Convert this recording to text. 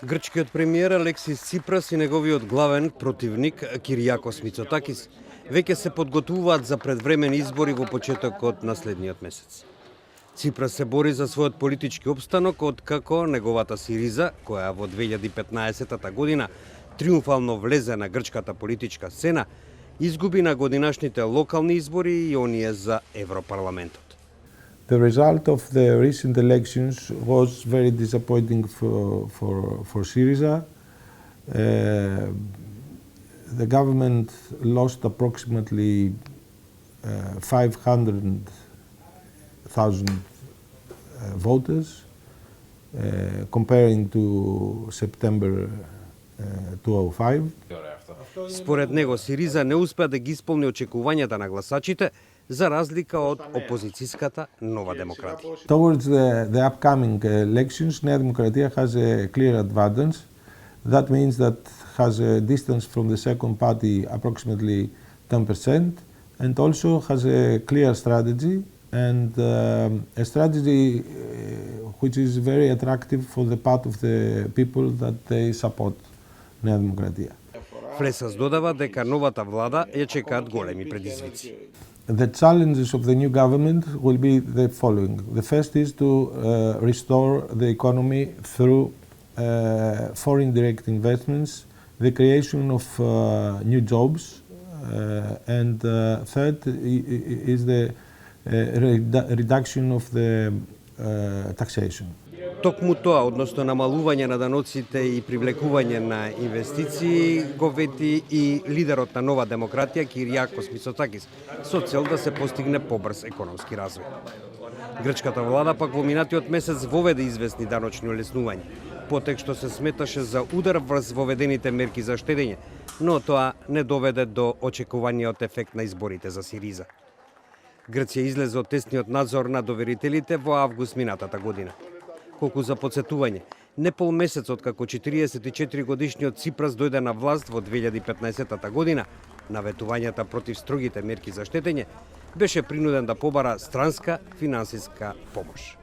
Грчкиот премиер Алексис Ципрас и неговиот главен противник Киријакос Мицотакис веќе се подготвуваат за предвремени избори во почетокот на следниот месец. Ципрас се бори за својот политички опстанок откако неговата Сириза, која во 2015 година триумфално влезе на грчката политичка сцена, изгуби на годинашните локални избори и оние за Европарламентот. The result of the recent elections was very disappointing for Syriza. The government lost approximately 500,000 voters, comparing to September 2005. Според него Сириза не успеа да ги исполни очекувањата на гласачите, за разлика од опозицијската Нова демократија. Towards the upcoming elections, Nea Demokratia has a clear advantage. That means that has a distance from the second party approximately 10%, and also has a clear strategy and a strategy which is very attractive for the part of the people that they support Nea Demokratia. Флесас додава дека новата влада ја чекаат големи предизвици. The challenges of the new government will be the following. The first is to restore the economy through foreign direct investments, the creation of new jobs, and third is the reduction of the taxation. Токму тоа, односно намалување на даноците и привлекување на инвестиции, го вети и лидерот на Нова демократија Киријакос Мицотакис, со цел да се постигне побрз економски развој. Грчката влада пак во минатиот месец воведе известни даночни олеснувања, потек што се сметаше за удар врз воведените мерки за штедење, но тоа не доведе до очекуваниот ефект на изборите за Сириза. Грција излезе од тесниот надзор на доверителите во август минатата година. Колку за подсетување, не пол месец откако 44 годишниот Ципрас дојде на власт во 2015 година, наветувањата против строгите мерки за штетење, беше принуден да побара странска финансиска помош.